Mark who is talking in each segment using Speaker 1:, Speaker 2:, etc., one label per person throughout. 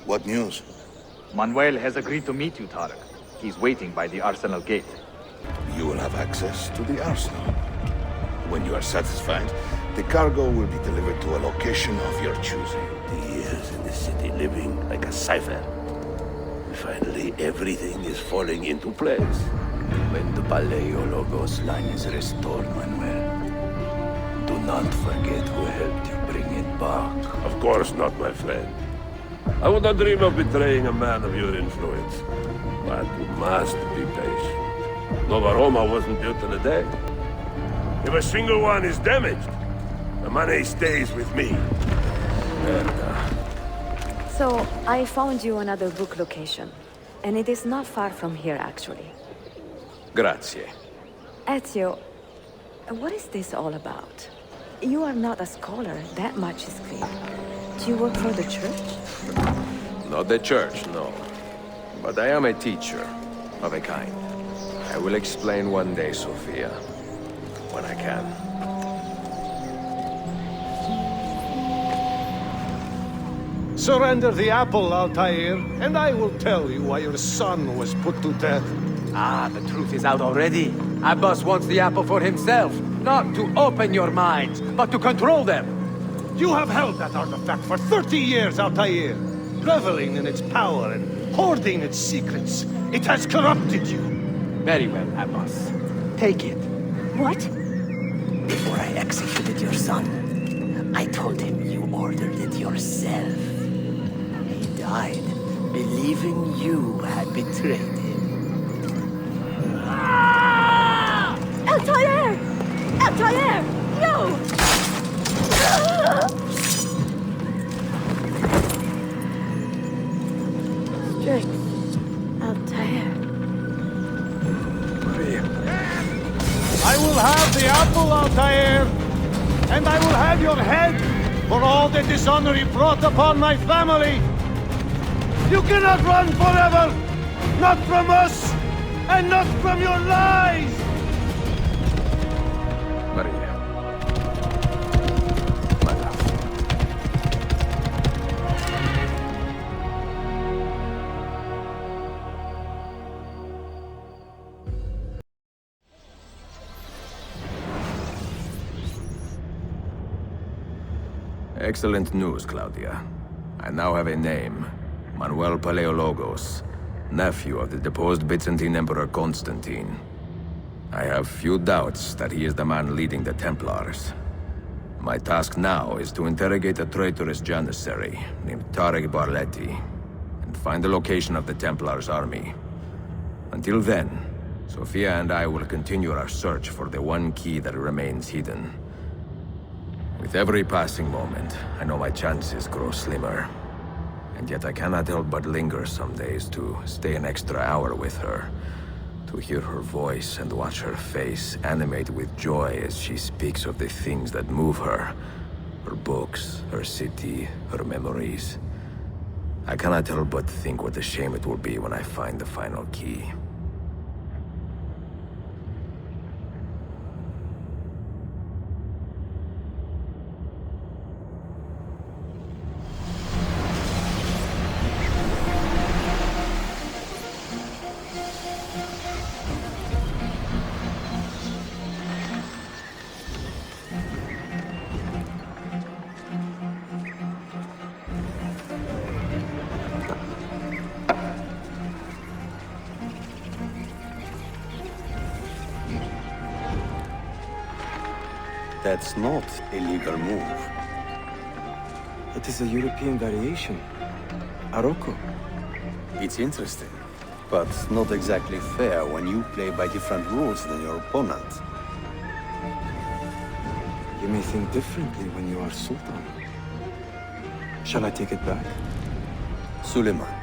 Speaker 1: What news?
Speaker 2: Manuel has agreed to meet you, Tarik. He's waiting by the Arsenal gate.
Speaker 1: You will have access to the arsenal. When you are satisfied, the cargo will be delivered to a location of your choosing.
Speaker 3: The years in the city living like a cipher. Finally, everything is falling into place. When the Paleologos line is restored, Manuel, do not forget who helped you bring it back. Of course not, my friend. I would not dream of betraying a man of your influence. But you must be patient. Nova Roma wasn't built in a day. If a single one is damaged, the money stays with me.
Speaker 4: So, I found you another book location. And it is not far from here, actually.
Speaker 5: Grazie.
Speaker 4: Ezio, what is this all about? You are not a scholar, that much is clear. Do you work for the church?
Speaker 5: Not the church, no. But I am a teacher, of a kind. I will explain one day, Sophia. When I can.
Speaker 6: Surrender the apple, Altair, and I will tell you why your son was put to death.
Speaker 7: Ah, the truth is out already. Abbas wants the apple for himself. Not to open your minds, but to control them.
Speaker 6: You have held that artifact for 30 years, Altair, reveling in its power and hoarding its secrets. It has corrupted you.
Speaker 7: Very well, Abbas. Take it.
Speaker 4: What?
Speaker 8: Before I executed your son, I told him you ordered it yourself. He died, believing you had betrayed him.
Speaker 4: Altair! Altair! No! Strict. Altair.
Speaker 6: I will have the apple, Altair, and I will have your head for all the dishonor you brought upon my family. You cannot run forever, not from us, and not from your lies!
Speaker 5: Maria. My love. Excellent news, Claudia. I now have a name. Manuel Paleologos, nephew of the deposed Byzantine Emperor Constantine. I have few doubts that he is the man leading the Templars. My task now is to interrogate a traitorous janissary named Tarik Barleti and find the location of the Templars' army. Until then, Sophia and I will continue our search for the one key that remains hidden. With every passing moment, I know my chances grow slimmer. And yet I cannot help but linger some days to stay an extra hour with her. To hear her voice and watch her face animate with joy as she speaks of the things that move her. Her books, her city, her memories. I cannot help but think what a shame it will be when I find the final key.
Speaker 9: That's not a legal move.
Speaker 10: It is a European variation. Arocco.
Speaker 9: It's interesting, but not exactly fair when you play by different rules than your opponent.
Speaker 10: You may think differently when you are Sultan. Shall I take it back?
Speaker 9: Suleiman,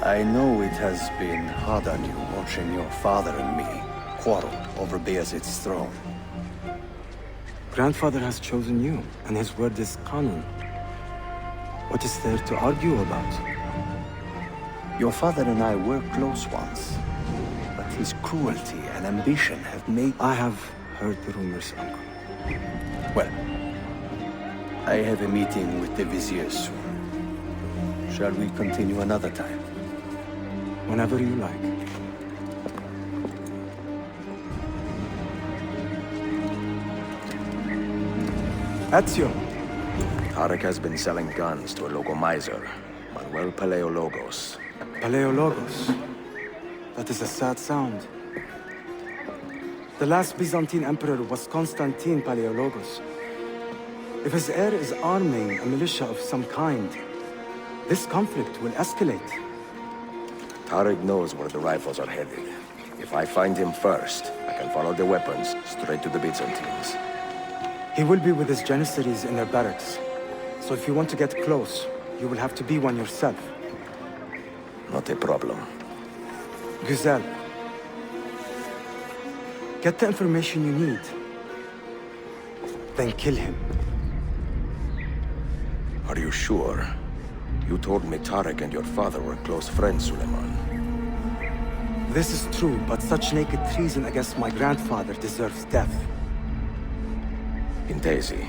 Speaker 9: I know it has been hard on you watching your father and me quarrel over Bayezid's throne.
Speaker 10: Grandfather has chosen you, and his word is canon. What is there to argue about?
Speaker 9: Your father and I were close once, but his cruelty and ambition have made...
Speaker 10: I have heard the rumors, Uncle.
Speaker 9: Well, I have a meeting with the Vizier soon. shall we continue another time?
Speaker 10: Whenever you like. Ezio.
Speaker 5: Tarik has been selling guns to a local miser, Manuel Paleologos.
Speaker 10: Paleologos. That is a sad sound. The last Byzantine emperor was Constantine Paleologos. If his heir is arming a militia of some kind, this conflict will escalate.
Speaker 5: Tarik knows where the rifles are headed. If I find him first, I can follow the weapons straight to the Byzantines.
Speaker 10: He will be with his Janissaries in their barracks. So if you want to get close, you will have to be one yourself.
Speaker 5: Not a problem.
Speaker 10: Güzel. Get the information you need. Then kill him.
Speaker 5: Are you sure? You told me Tarik and your father were close friends, Suleiman.
Speaker 10: This is true, but such naked treason against my grandfather deserves death.
Speaker 5: In Daisy.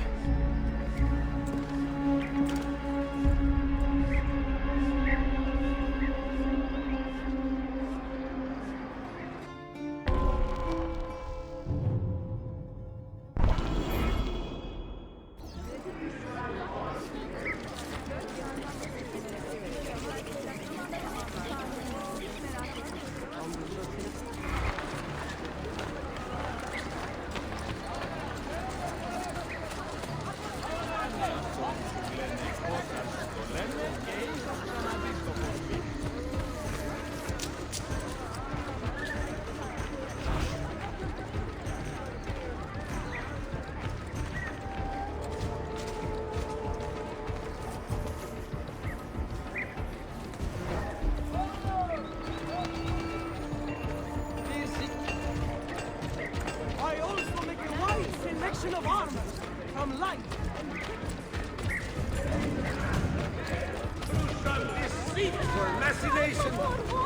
Speaker 6: Of armor from light deceit for machination,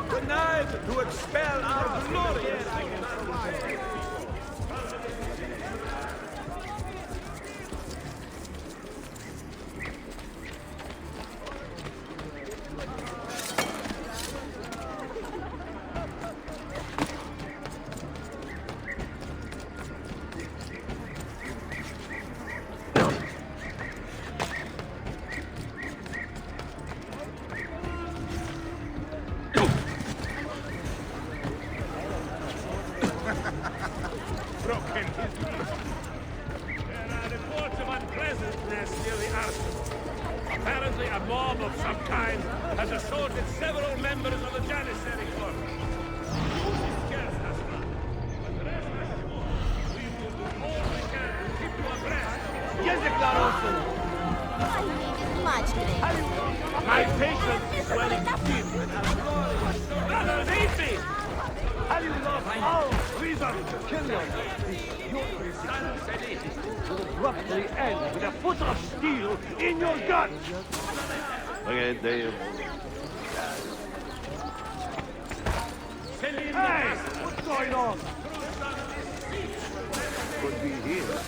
Speaker 6: connived to expel our glorious. Broken his knees. There are reports of unpleasantness near the arsenal. Apparently a mob of some kind has assaulted several members of the Janissary Corps. This scares us not. But rest assured, we will do all we can to keep you abreast. Jezeklar Olsen! My patience is swelling deep with our glorious... Brothers, eat me! Have you lost all reason to kill you? Will abruptly end with a foot of steel in your gut! Okay, there you go. Hey! What's going on? Could be here.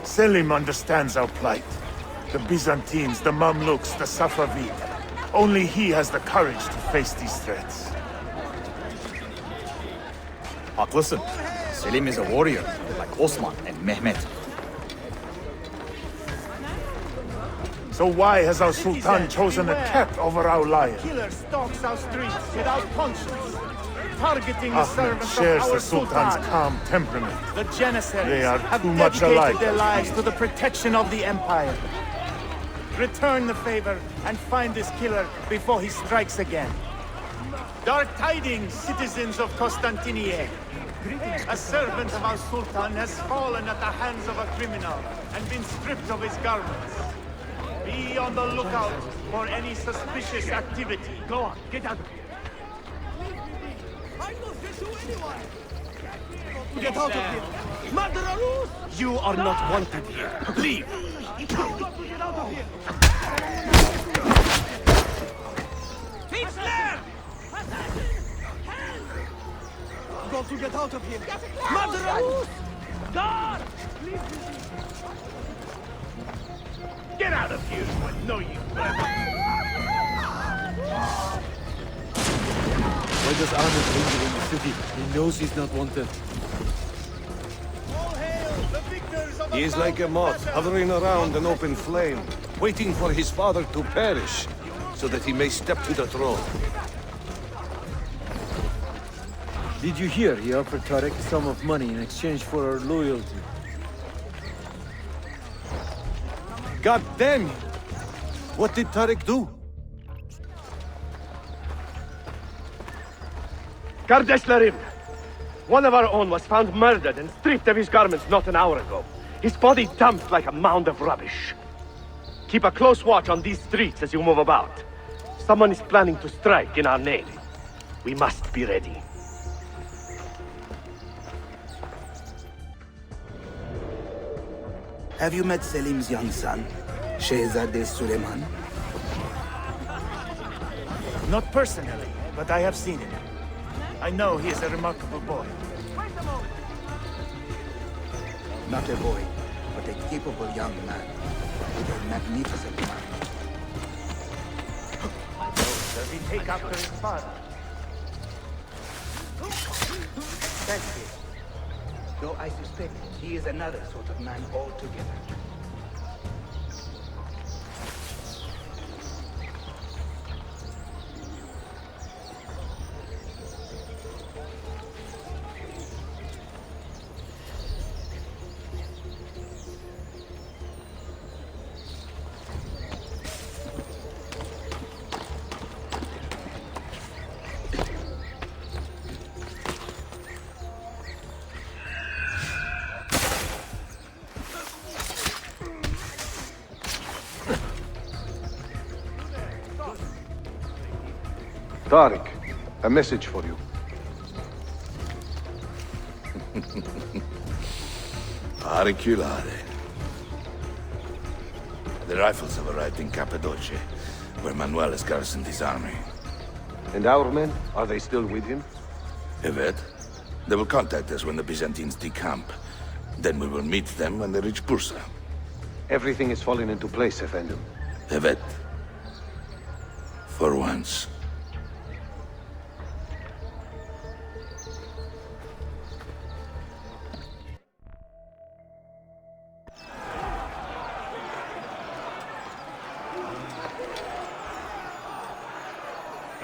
Speaker 11: Selim understands our plight. The Byzantines, the Mamluks, the Safavid. Only he has the courage to face these threats.
Speaker 2: Haklısın. Selim is a warrior, like Osman and Mehmet.
Speaker 11: So why has our Sultan chosen a cat over our lion?
Speaker 6: Killer stalks our streets without conscience, targeting the
Speaker 11: Ahmed
Speaker 6: servants
Speaker 11: shares
Speaker 6: of our
Speaker 11: the Sultan's
Speaker 6: Sultan.
Speaker 11: calm temperament.
Speaker 6: The Janissaries
Speaker 11: They are
Speaker 6: have
Speaker 11: too much
Speaker 6: dedicated
Speaker 11: alike.
Speaker 6: their lives to the protection of the Empire. Return the favor and find this killer before he strikes again. Dark tidings, citizens of Constantinople. A servant of our Sultan has fallen at the hands of a criminal and been stripped of his garments. Be on the lookout for any suspicious activity. Go on, get out of here. Get out of here! You are not wanted here. Leave! He's there! Got to get out of here! Murderer! Guard!
Speaker 11: Get out of here, you annoying
Speaker 7: Why does Ahmed linger in the city? He knows he's not wanted.
Speaker 6: He is like a moth hovering around an open flame, waiting for his father to perish, so that he may step to the throne.
Speaker 7: Did you hear he offered Tarik a sum of money in exchange for our loyalty?
Speaker 6: God damn you! What did Tarik do?
Speaker 12: Gardeslarim! One of our own was found murdered and stripped of his garments not an hour ago. His body dumped like a mound of rubbish. Keep a close watch on these streets as you move about. Someone is planning to strike in our name. We must be ready.
Speaker 8: Have you met Selim's young son, Shehzadeh Suleiman?
Speaker 11: Not personally, but I have seen him. I know he is a remarkable boy.
Speaker 8: Not a boy, but a capable young man with a magnificent mind.
Speaker 11: Does he take after his father?
Speaker 8: Thank you. Though I suspect he is another sort of man altogether.
Speaker 6: Tarik, a message for you.
Speaker 1: Auriculare. The rifles have arrived in Cappadocia, where Manuel has garrisoned his army.
Speaker 6: And our men, are they still with him?
Speaker 1: Evet. They will contact us when the Byzantines decamp. Then we will meet them when they reach Bursa.
Speaker 6: Everything is falling into place, Effendim.
Speaker 1: Evet. For once.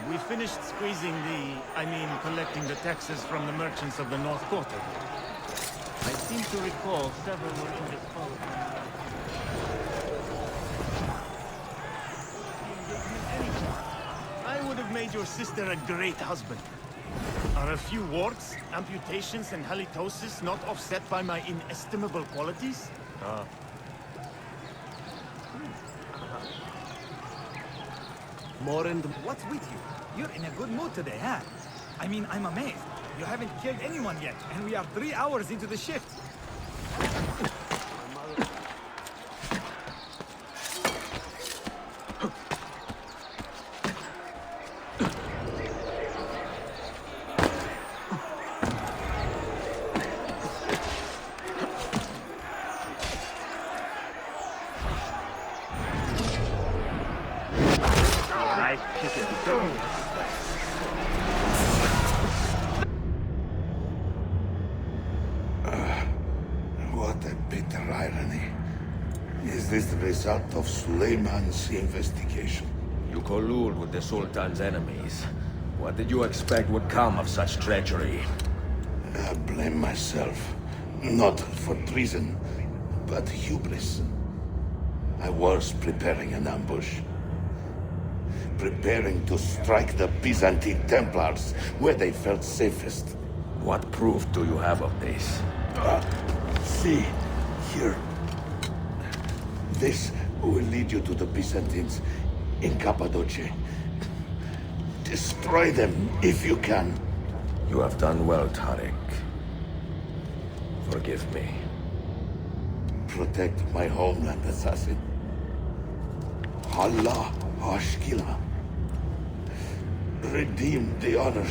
Speaker 11: We finished squeezing collecting the taxes from the merchants of the North Quarter. I seem to recall several were indisposed. I would have made your sister a great husband. Are a few warts, amputations, and halitosis not offset by my inestimable qualities?
Speaker 13: What's with you? You're in a good mood today, huh? I mean, I'm amazed. You haven't killed anyone yet, and we are 3 hours into the shift.
Speaker 1: What a bitter irony. Is this the result of Suleiman's investigation?
Speaker 5: You collude with the Sultan's enemies. What did you expect would come of such treachery?
Speaker 1: I blame myself. Not for treason, but hubris. I was preparing an ambush. Preparing to strike the Byzantine Templars where they felt safest.
Speaker 5: What proof do you have of this?
Speaker 1: See, here. This will lead you to the Byzantines in Cappadocia. Destroy them if you can.
Speaker 5: You have done well, Tarik. Forgive me.
Speaker 1: protect my homeland, assassin. Allah Ashkila. Redeem the honor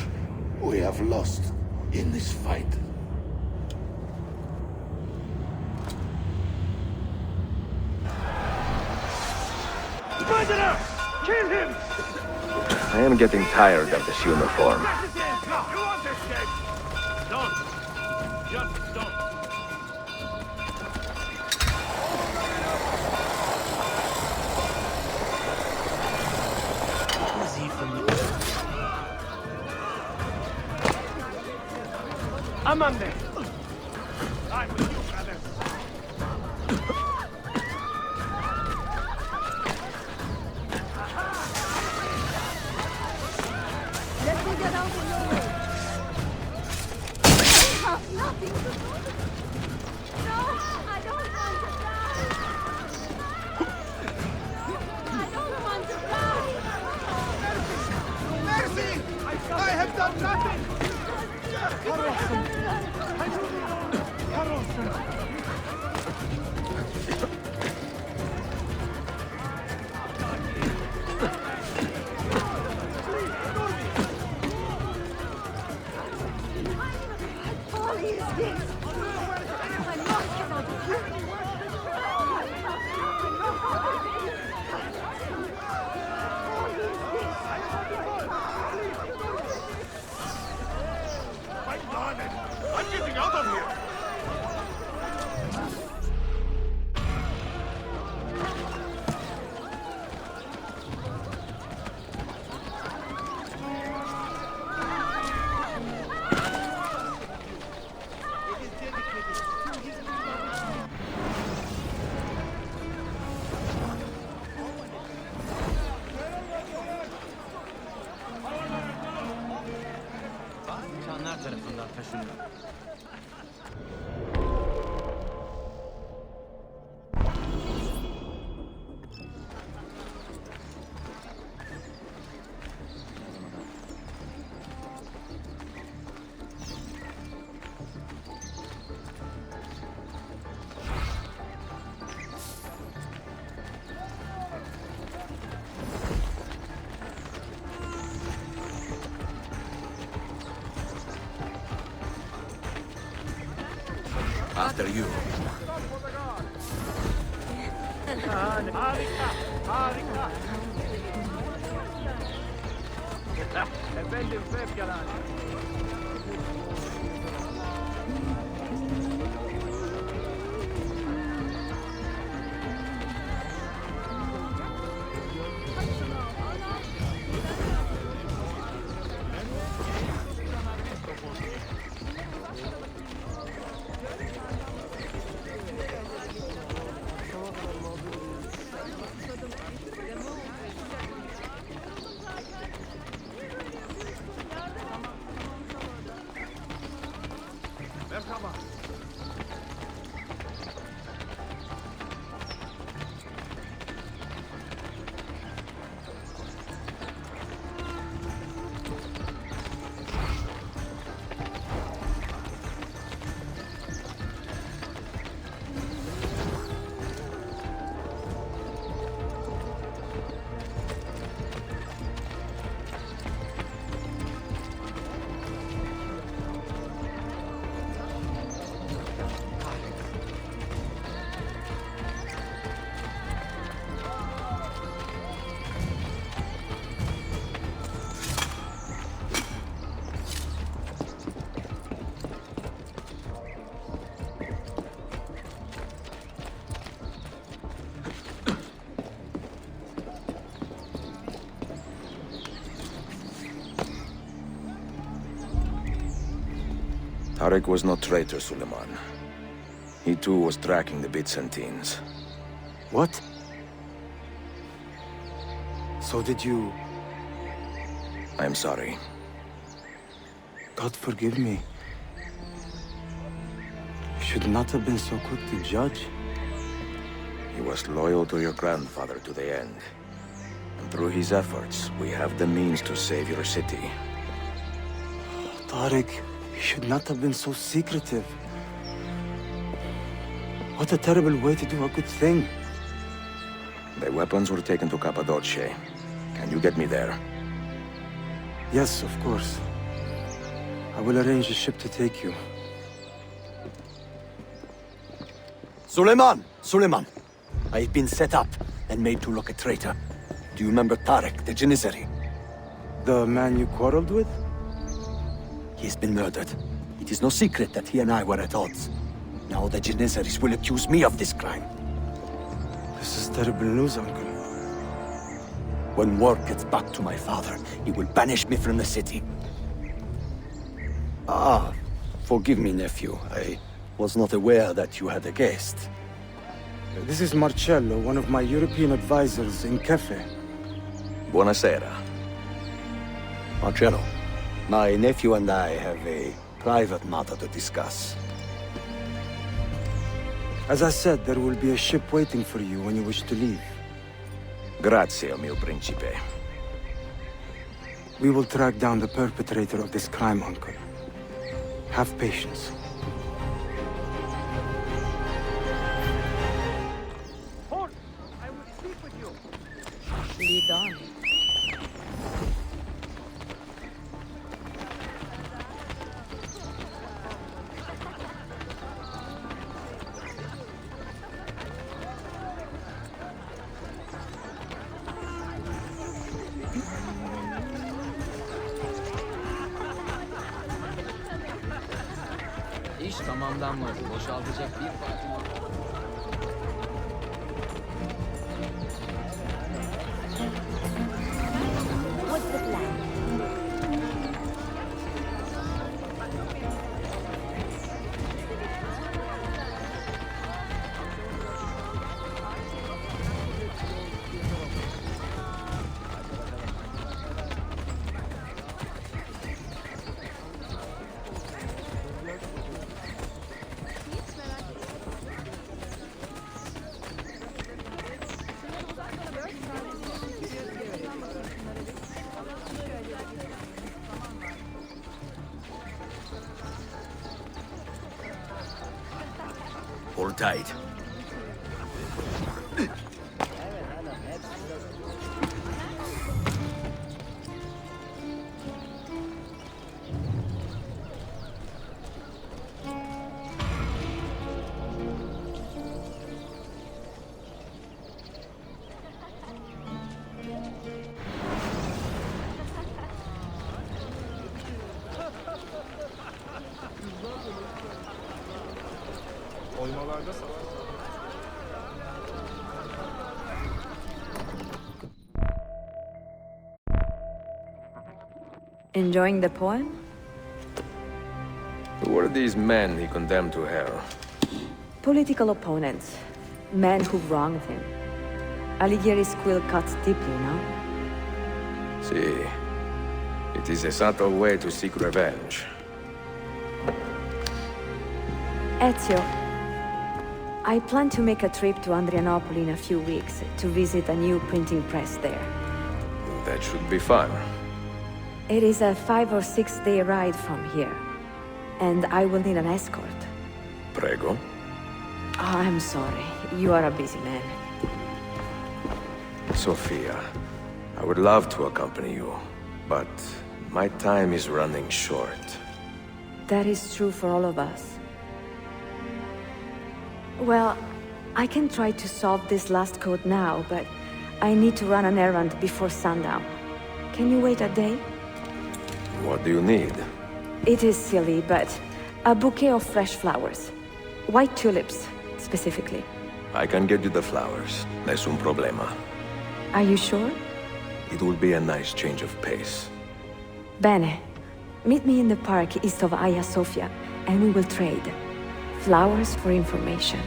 Speaker 1: we have lost in this fight.
Speaker 12: Murderer! Kill him!
Speaker 2: I am getting tired of this uniform.
Speaker 12: You want to escape? Don't. Just don't. Amande! I'm with you, brother.
Speaker 14: Let me get out of your way. You have nothing to do. No, I don't want to die. I don't want to die.
Speaker 6: Mercy! I have done nothing!
Speaker 11: I'm getting out of here!
Speaker 13: İnsanlar tarafından taşınıyor.
Speaker 5: After you.
Speaker 12: Harika! Harika! Efendim fevkalade. Merhaba.
Speaker 5: Tarik was no traitor, Suleiman. He too was tracking the Byzantines.
Speaker 10: What? So did you...
Speaker 5: I'm sorry.
Speaker 10: God forgive me. You should not have been so quick to judge.
Speaker 5: He was loyal to your grandfather to the end. And through his efforts, we have the means to save your city.
Speaker 10: Tarik, you should not have been so secretive. What a terrible way to do a good thing.
Speaker 5: The weapons were taken to Cappadocia. Can you get me there?
Speaker 10: Yes, of course. I will arrange a ship to take you.
Speaker 9: Suleiman! Suleiman! I've been set up and made to look a traitor. Do you remember Tarik, the Janissary?
Speaker 10: The man you quarreled with?
Speaker 9: He's been murdered. It is no secret that he and I were at odds. Now the Janissaries will accuse me of this crime.
Speaker 10: This is terrible news, Uncle.
Speaker 9: When word gets back to my father, he will banish me from the city. Ah, forgive me, nephew. I was not aware that you had a guest.
Speaker 10: This is Marcello, one of my European advisors in Cafe.
Speaker 5: Buonasera.
Speaker 9: Marcello, my nephew and I have a private matter to discuss.
Speaker 10: As I said, there will be a ship waiting for you when you wish to leave.
Speaker 5: Grazie, mio principe.
Speaker 10: We will track down the perpetrator of this crime, Uncle. Have patience.
Speaker 13: Halt! I will speak with you.
Speaker 4: Lead on.
Speaker 7: İş tamamlanmadı. Boşaltacak bir parti var.
Speaker 14: What's the plan?
Speaker 5: Hold tight.
Speaker 4: Enjoying the poem?
Speaker 5: Who were these men he condemned to hell?
Speaker 4: Political opponents. Men who wronged him. Alighieri's quill cuts deeply, no?
Speaker 5: See, it is a subtle way to seek revenge.
Speaker 4: Ezio, I plan to make a trip to Andrianople in a few weeks to visit a new printing press there.
Speaker 5: That should be fun.
Speaker 4: It is a 5 or 6 day ride from here, and I will need an escort.
Speaker 5: Prego.
Speaker 4: Oh, I'm sorry. You are a busy man.
Speaker 5: Sophia, I would love to accompany you, but my time is running short.
Speaker 4: That is true for all of us. Well, I can try to solve this last code now, but I need to run an errand before sundown. Can you wait a day?
Speaker 5: What do you need?
Speaker 4: It is silly, but a bouquet of fresh flowers. White tulips, specifically.
Speaker 5: I can get you the flowers. Nessun problema.
Speaker 4: Are you sure?
Speaker 5: It will be a nice change of pace.
Speaker 4: Bene. Meet me in the park east of Hagia Sophia, and we will trade. Flowers for information.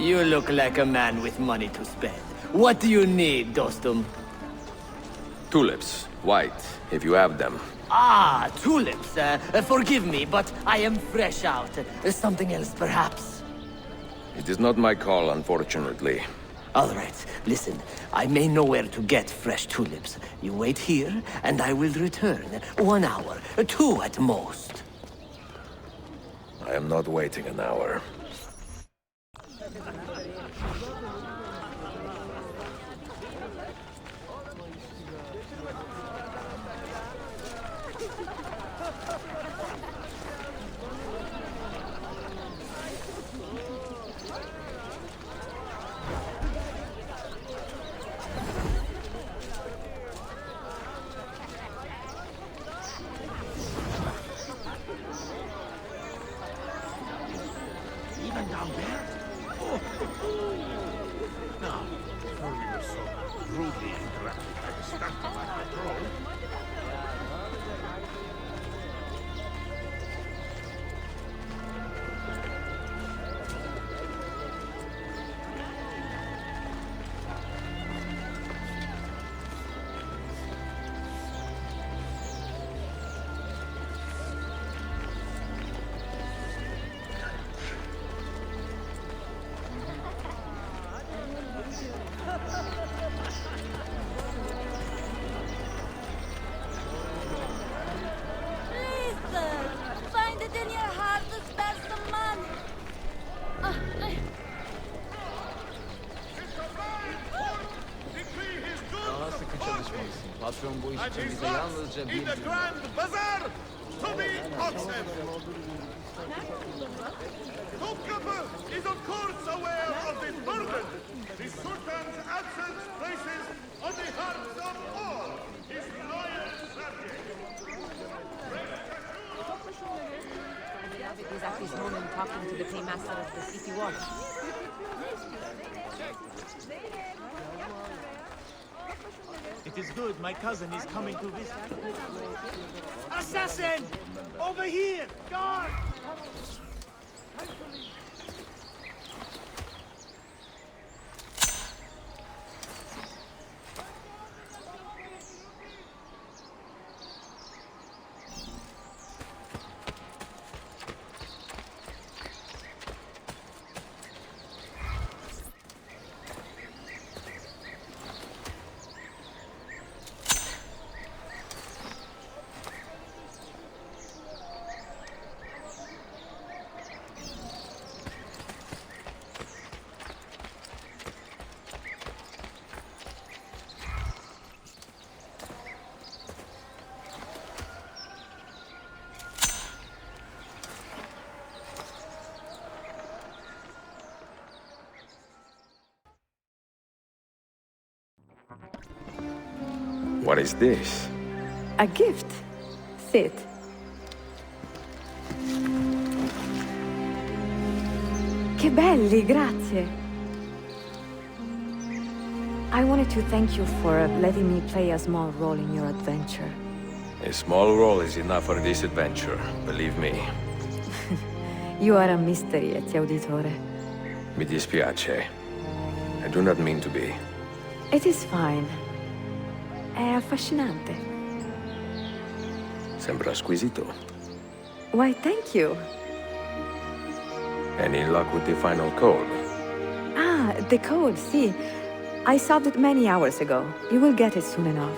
Speaker 8: You look like a man with money to spend. What do you need, Dostum?
Speaker 5: Tulips. White, if you have them.
Speaker 8: Ah, tulips. Forgive me, but I am fresh out. Something else, perhaps?
Speaker 5: It is not my call, unfortunately.
Speaker 8: All right, listen. I may know where to get fresh tulips. You wait here, and I will return. 1 hour, 2 at most.
Speaker 5: I am not waiting an hour.
Speaker 14: Find it in your heart to spare some money.
Speaker 7: Daha sıkı çalışmalısın. Patron bu iş için bize yalnızca bir...
Speaker 6: Topkapi is of course aware of this burden. The Sultan's absence places on the hearts of all his loyal subjects.
Speaker 15: Is at this moment talking to the paymaster of the city watch.
Speaker 6: It is good my cousin is coming to visit.
Speaker 13: Assassin! Over here! Guard!
Speaker 5: What is this?
Speaker 4: A gift. Sit. Che belli, grazie. I wanted to thank you for letting me play a small role in your adventure.
Speaker 5: A small role is enough for this adventure, believe me.
Speaker 4: You are a mystery, Ezio Auditore.
Speaker 5: Mi dispiace. I do not mean to be.
Speaker 4: It is fine. È affascinante.
Speaker 5: Sembra squisito.
Speaker 4: Why, thank you.
Speaker 5: Any luck with the final code?
Speaker 4: Ah, the code, see. I solved it many hours ago. You will get it soon enough.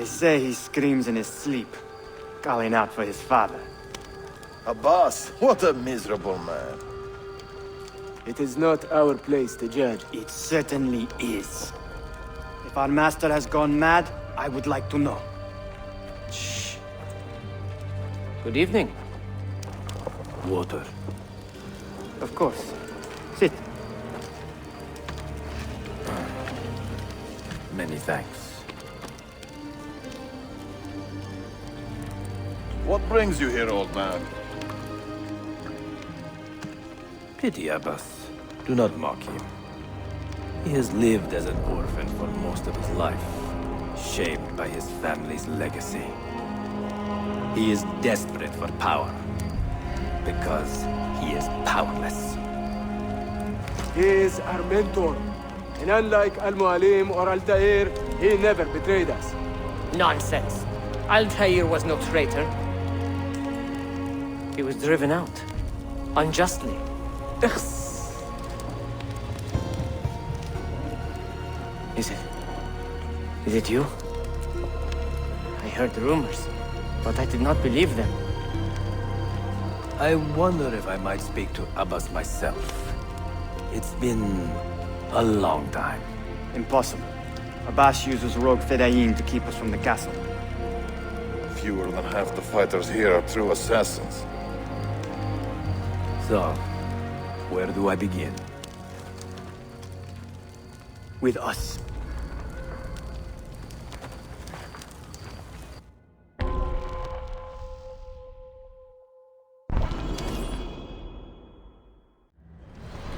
Speaker 10: They say he screams in his sleep, calling out for his father.
Speaker 1: Abbas, what a miserable man.
Speaker 10: It is not our place to judge. It certainly is. If our master has gone mad, I would like to know.
Speaker 8: Shh. Good evening.
Speaker 3: Water.
Speaker 10: Of course. Sit.
Speaker 5: Many thanks.
Speaker 1: What brings you here, old man?
Speaker 3: Pity Abbas. Do not mock him. He has lived as an orphan for most of his life, shaped by his family's legacy. He is desperate for power, because he is powerless.
Speaker 10: He is our mentor. And unlike Al-Mualim or Altair, he never betrayed us.
Speaker 8: Nonsense. Altair was no traitor. He was driven out. Unjustly. Is it you? I heard rumors, but I did not believe them.
Speaker 3: I wonder if I might speak to Abbas myself. It's been a long time.
Speaker 10: Impossible. Abbas uses rogue Fedayeen to keep us from the castle.
Speaker 1: Fewer than half the fighters here are true assassins.
Speaker 3: So, where do I begin?
Speaker 10: With us.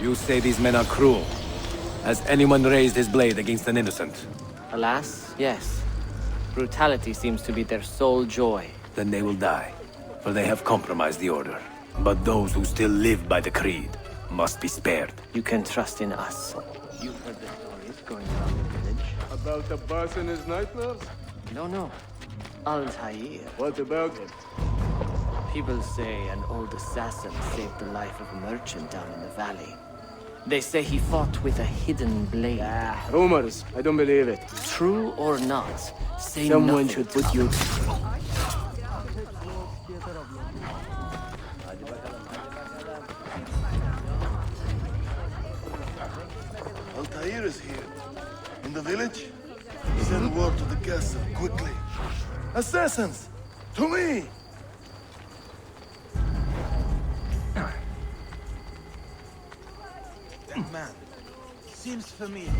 Speaker 3: You say these men are cruel. Has anyone raised his blade against an innocent?
Speaker 8: Alas, yes. Brutality seems to be their sole joy.
Speaker 3: Then they will die, for they have compromised the order. But those who still live by the creed must be spared.
Speaker 8: You can trust in us. You've heard the stories going around the village.
Speaker 10: About Abbas and his nightmares?
Speaker 8: No. Altair.
Speaker 10: What about him?
Speaker 8: People say an old assassin saved the life of a merchant down in the valley. They say he fought with a hidden blade.
Speaker 10: Rumors. I don't believe it.
Speaker 8: True or not, say
Speaker 10: Someone
Speaker 8: nothing.
Speaker 10: should put you...
Speaker 1: Altair is here. In the village? Send word to the castle, quickly. Assassins! To me!
Speaker 13: That man seems familiar.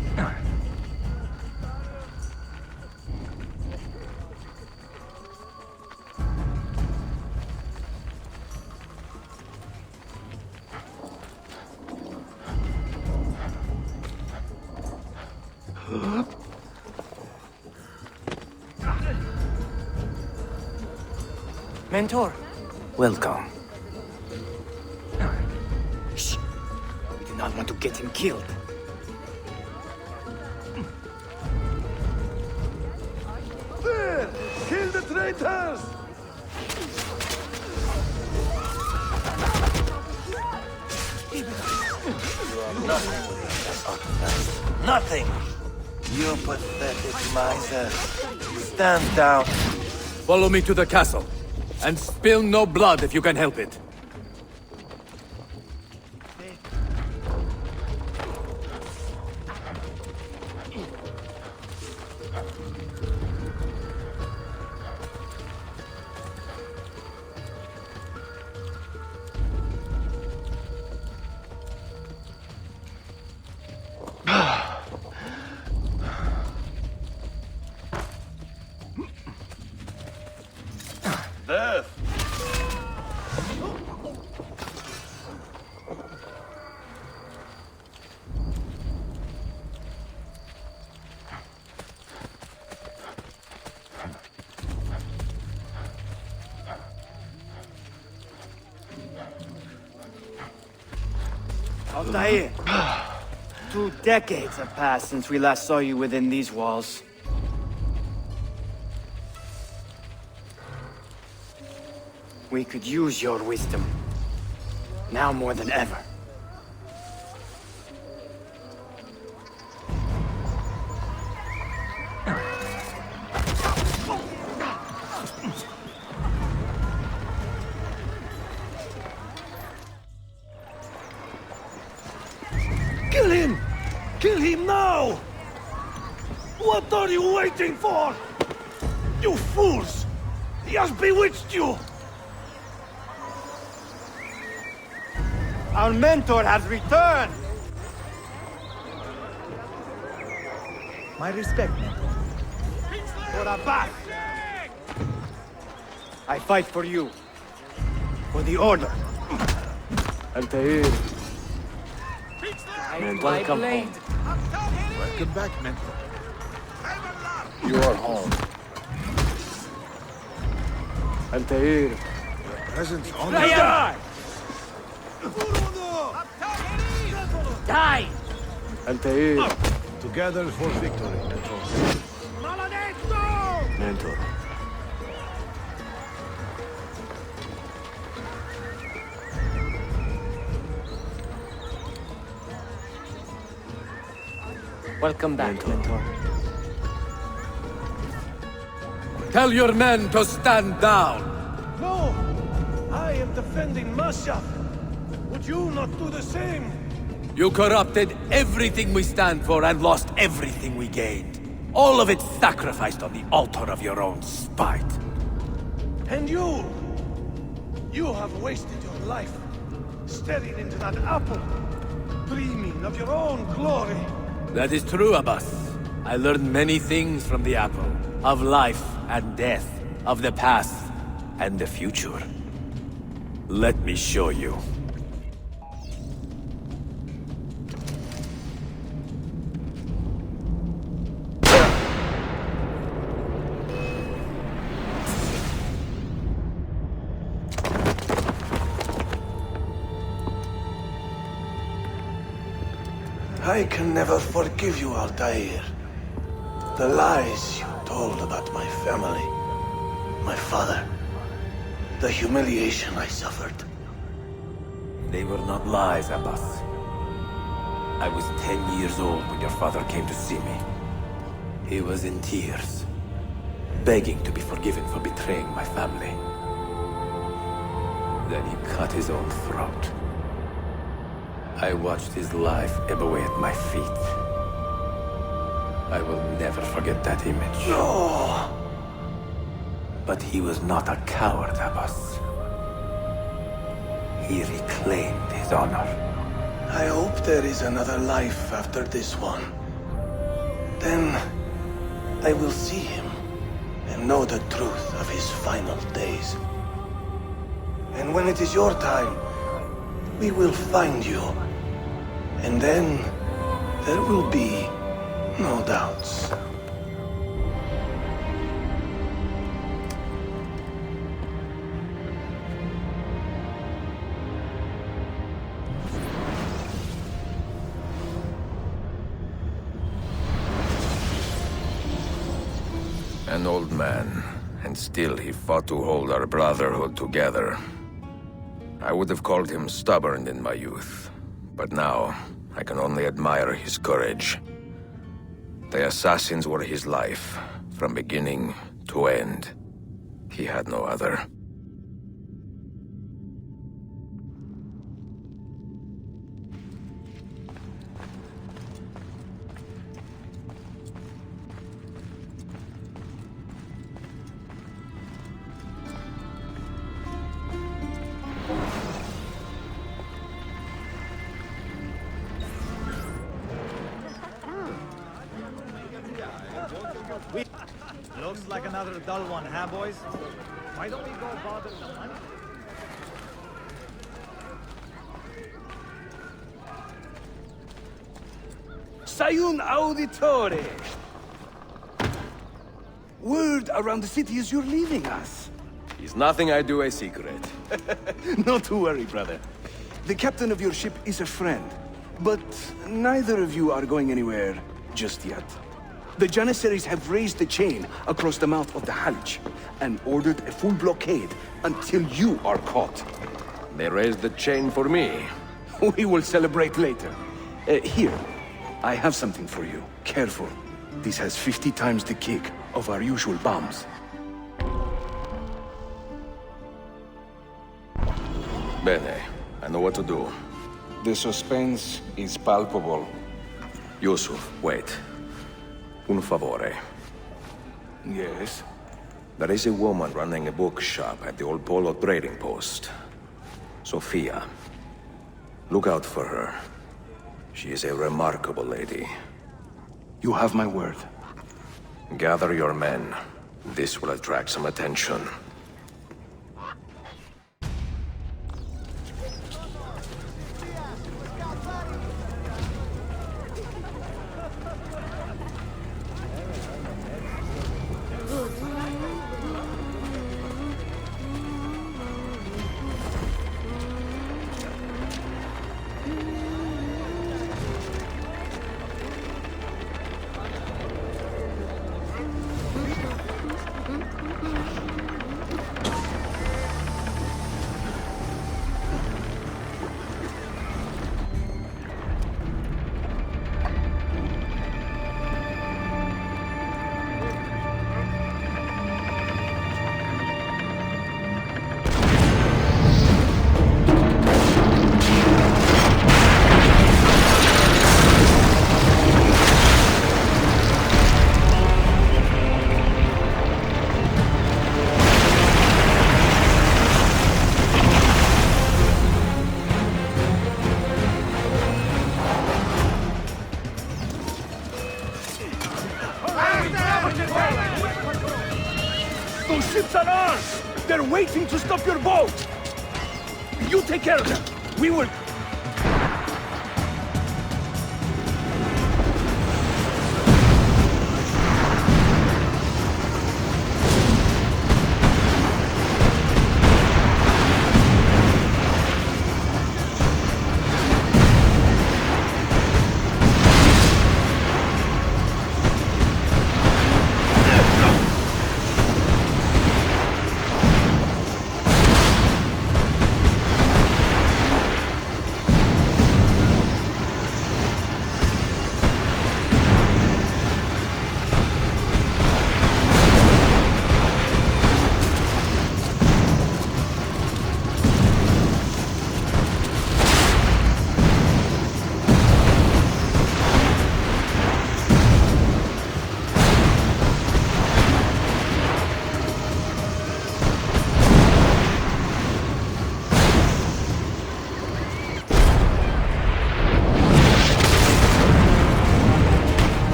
Speaker 8: Mentor.
Speaker 3: Welcome.
Speaker 10: Shh. We do not want to get him killed.
Speaker 1: There! Kill the traitors!
Speaker 16: Nothing! You pathetic miser. Stand down.
Speaker 3: Follow me to the castle. And spill no blood if you can help it.
Speaker 1: Death!
Speaker 10: Altair. 2 decades have passed since we last saw you within these walls. We could use your wisdom. Now more than ever.
Speaker 6: Kill him now! What are you waiting for? You fools! He has bewitched you!
Speaker 10: Our mentor has returned!
Speaker 13: My respect, mentor.
Speaker 10: For Abbas! I fight for you. For the Order.
Speaker 9: Altair. Welcome home.
Speaker 1: Welcome back, mentor. You are home.
Speaker 9: Altair.
Speaker 1: Presence on
Speaker 6: Die!
Speaker 8: Die!
Speaker 9: Altair.
Speaker 11: Together for victory, mentor.
Speaker 9: Mentor.
Speaker 8: Welcome back, mentor.
Speaker 7: Tell your men to stand down!
Speaker 6: No! I am defending Masha. Would you not do the same?
Speaker 7: You corrupted everything we stand for and lost everything we gained. All of it sacrificed on the altar of your own spite.
Speaker 6: And you! You have wasted your life staring into that apple, dreaming of your own glory.
Speaker 7: That is true, Abbas. I learned many things from the apple. Of life and death. Of the past and the future. Let me show you.
Speaker 16: I can never forgive you, Altair. The lies you told about my family, my father, the humiliation I suffered.
Speaker 7: They were not lies, Abbas. I was 10 years old when your father came to see me. He was in tears, begging to be forgiven for betraying my family. Then he cut his own throat. I watched his life ebb away at my feet. I will never forget that image.
Speaker 16: No!
Speaker 7: But he was not a coward, Abbas. He reclaimed his honor.
Speaker 16: I hope there is another life after this one. Then I will see him and know the truth of his final days. And when it is your time, we will find you. And then there will be no doubts.
Speaker 5: An old man, and still he fought to hold our Brotherhood together. I would have called him stubborn in my youth, but now I can only admire his courage. The assassins were his life, from beginning to end. He had no other.
Speaker 13: Looks like another dull one, huh, boys? Why don't we go bother the money?
Speaker 6: Sayun Auditore! Word around the city is you're leaving us.
Speaker 5: Is nothing I do a secret.
Speaker 6: Not to worry, brother. The captain of your ship is a friend, but neither of you are going anywhere just yet. The Janissaries have raised the chain across the mouth of the Halij and ordered a full blockade until you are caught.
Speaker 5: They raised the chain for me.
Speaker 6: We will celebrate later. Here, I have something for you. Careful. This has 50 times the kick of our usual bombs.
Speaker 5: Bene, I know what to do.
Speaker 17: The suspense is palpable.
Speaker 5: Yusuf, wait. Un favore.
Speaker 9: Yes?
Speaker 5: There is a woman running a bookshop at the old Polo trading post. Sophia. Look out for her. She is a remarkable lady.
Speaker 9: You have my word.
Speaker 5: Gather your men. This will attract some attention.
Speaker 6: Those ships are ours! They're waiting to stop your boat! You take care of them! We will...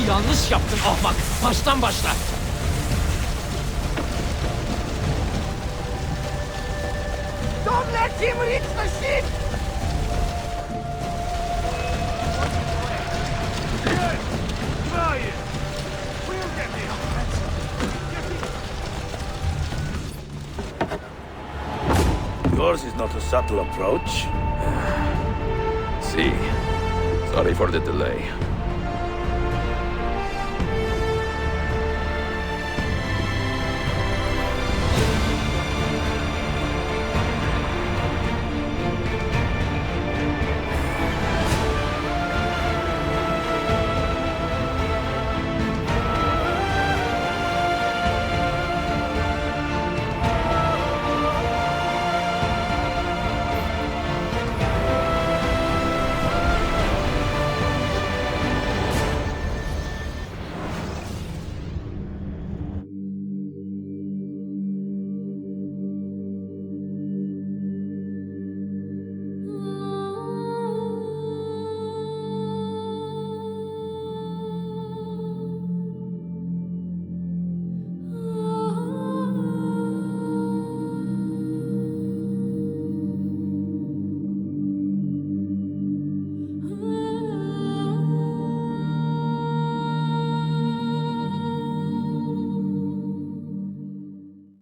Speaker 17: Yanlış yaptın ahmak. Baştan başla.
Speaker 6: Don't let him reach the ship! Good! Try it! We'll get the
Speaker 3: Yours is not a subtle approach.
Speaker 5: See. Sorry for the delay.